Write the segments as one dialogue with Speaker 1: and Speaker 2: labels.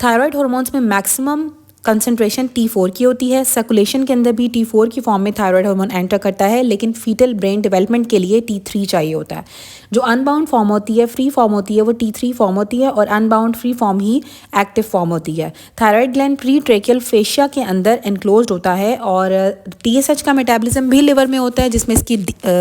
Speaker 1: Thyroid hormones में maximum concentration T4 की होती है। सर्कुलेशन के अंदर भी T4 की फॉर्म में थायराइड हार्मोन एंटर करता है, लेकिन फीटल ब्रेन डेवलपमेंट के लिए T3 चाहिए होता है। जो अनबाउंड फॉर्म होती है, फ्री फॉर्म होती है, वो T3 फॉर्म होती है, और अनबाउंड फ्री फॉर्म ही एक्टिव फॉर्म होती है। Thyroid gland pre tracheal fascia के अंदर एनक्लोज्ड होता है, और TSH का मेटाबॉलिज्म भी लिवर में होता है, जिसमें इसकी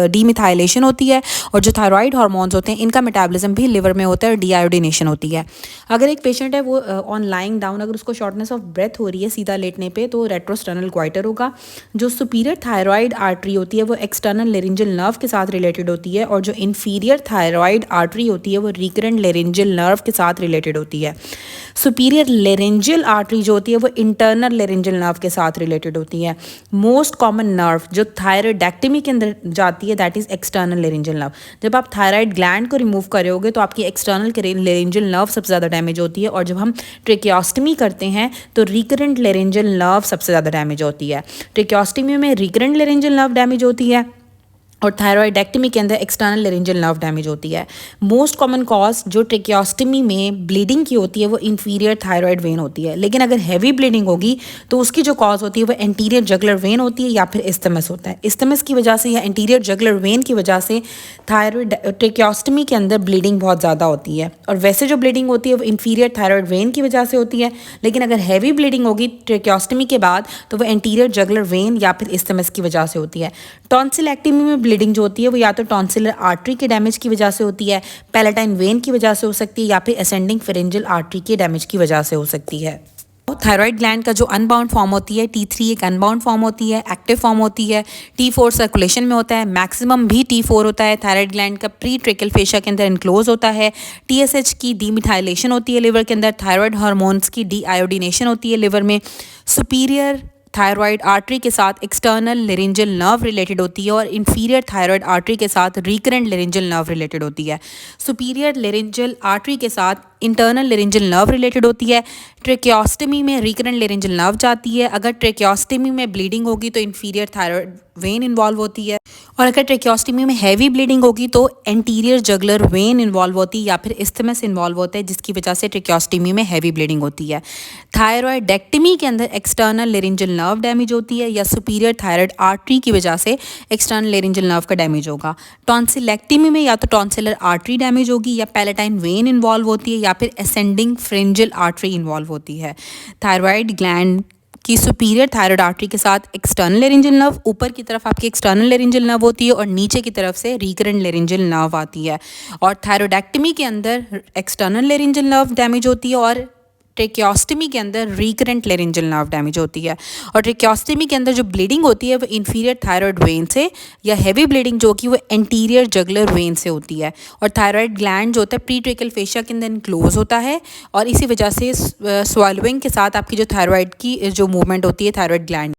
Speaker 1: डीमिथाइलेशन होती है, और जो थायराइड हार्मोन्स होते हैं इनका मेटाबॉलिज्म भी लिवर में होता है और डीआयोडिनेशन होती है। अगर एक पेशेंट है वो ऑन लाइंग डाउन, अगर उसको शॉर्टनेस ऑफ ब्रेथ हो रही है सीधा लेटने पे, तो रेट्रोस्टर्नल क्वाइटर होगा। जो सुपीरियर थायराइड आर्टरी होती है वो एक्सटर्नल लेरिंजियल नर्व के साथ रिलेटेड होती है, और जो इन्फीरियर थायराइड आर्टरी होती है वो रिकरेंट लेरिंजियल नर्व के साथ रिलेटेड होती है। सुपीरियर लेरिंजियल आर्टरी जो होती है वो इंटरनल लेरिंजियल नर्व के साथ रिलेटेड होती है। मोस्ट कॉमन नर्व जो थायराइडेक्टमी के अंदर जाती है that is external laryngeal nerve. जब आप थायराइड ग्लैंड को रिमूव करोगे तो आपकी एक्सटर्नल लेरिंजियल नर्व सबसे ज़्यादा डैमेज होती है, और जब हम ट्रेकियोस्टमी करते हैं तो रिकरेंट लेरिंजियल नर्व सबसे ज़्यादा डैमेज होती है। ट्रेकियोस्टमी में रिकरेंट लेरिंजियल नर्व डैमेज होती है, और थायराइडेक्टमी के अंदर एक्सटर्नल लेरिंजियल नर्व डैमेज होती है। मोस्ट कॉमन कॉज जो ट्रेकियोस्टमी में ब्लीडिंग की होती है वो इंफीरियर थायराइड वेन होती है, लेकिन अगर हैवी ब्लीडिंग होगी तो उसकी जो कॉज होती है वो एंटीरियर जगुलर वेन होती है या फिर इस्थमस होता है। इस्थमस की वजह से या एंटीरियर जगुलर वेन की वजह से थायराइड ट्रेकियोस्टमी के अंदर ब्लीडिंग बहुत ज़्यादा होती है, और वैसे जो ब्लीडिंग होती है वो इंफीरियर थायराइड वेन की वजह से होती है, लेकिन अगर हैवी ब्लीडिंग होगी ट्रेकियोस्टमी के बाद तो वो एंटीरियर जगुलर वेन या फिर इस्थमस की वजह से होती है। टॉन्सिलेक्टमी में ब्लीडिंग जो होती है वो या तो टॉन्सिलर आर्टरी के डैमेज की वजह से होती है, पैलेटाइन वेन की वजह से हो सकती है, या फिर असेंडिंग फेरेंजियल आर्टरी के डैमेज की वजह से हो सकती है। थायराइड ग्लैंड का जो अनबाउंड फॉर्म होती है T3 एक अनबाउंड फॉर्म होती है, एक्टिव फॉर्म होती है। T4 सर्कुलेशन में होता है, मैक्सिमम भी T4 होता है। थायराइड ग्लैंड का प्री ट्रेकियल फेशिया के अंदर इनक्लोज होता है। TSH की डीमिथाइलेशन होती है लिवर के अंदर। थायराइड हार्मोन्स की डीआयोडिनेशन होती है लिवर में। सुपीरियर थायराइड आर्टरी के साथ एक्सटर्नल लेरिंजियल नर्व रिलेटेड होती है, और इन्फीरियर थायराइड आर्टरी के साथ रिकरेंट लेरिंजियल नर्व रिलेटेड होती है। सुपीरियर लेरिंजियल आर्टरी के साथ इंटरनल लेरिंजियल नर्व रिलेटेड होती है। ट्रेकियोस्टमी में रिकरेंट लेरिंजियल नर्व जाती है। अगर ट्रेकियोस्टमी में ब्लीडिंग होगी तो इन्फीरियर थायराइड वेन इन्वॉल्व होती है, और अगर ट्रेकियोस्टमी में हैवी ब्लीडिंग होगी तो एंटीरियर जगुलर वेन इन्वॉल्व होती है या फिर इस्थमस इन्वॉल्व होता है, जिसकी वजह से ट्रेकियोस्टमी में हैवी ब्लीडिंग होती है। थायराइडेक्टमी के अंदर एक्सटर्नल लेरिंजियल नर्व डैमेज होती है, या सुपीरियर थायराइड आर्टरी की वजह से एक्सटर्नल लेरिंजियल नर्व का डैमेज होगा। टॉन्सिलेक्टमी में या तो टॉन्सिलर आर्टरी डैमेज होगी, या पैलेटाइन वेन इन्वॉल्व होती है, या फिर असेंडिंग फेरेंजियल आर्टरी इन्वॉल्व होती है। थायराइड ग्लैंड की सुपीरियर थायराइड आर्टरी के साथ एक्सटर्नल लेरिंजियल नर्व, ऊपर की तरफ आपकी एक्सटर्नल लेरिंजियल नर्व होती है, और नीचे की तरफ से रिकरेंट लेरिंजियल नर्व आती है। और थायराइडेक्टमी के अंदर एक्सटर्नल लेरिंजियल नर्व डैमेज होती है, और ट्रेकियोस्टमी के अंदर रिकरेंट लेरिंजियल नर्व डैमेज होती है। और ट्रेकियोस्टमी के अंदर जो ब्लीडिंग होती है वो इन्फीरियर थायराइड वेन से, या हैवी ब्लीडिंग जो कि वो एंटीरियर जगुलर वेन से होती है। और थायराइड ग्लैंड जो होता है प्री ट्रेकियल फेशिया के अंदर क्लोज होता है, और इसी वजह से स्वॉलोइंग के साथ आपकी जो थायराइड की जो मूवमेंट होती है थायराइड ग्लैंड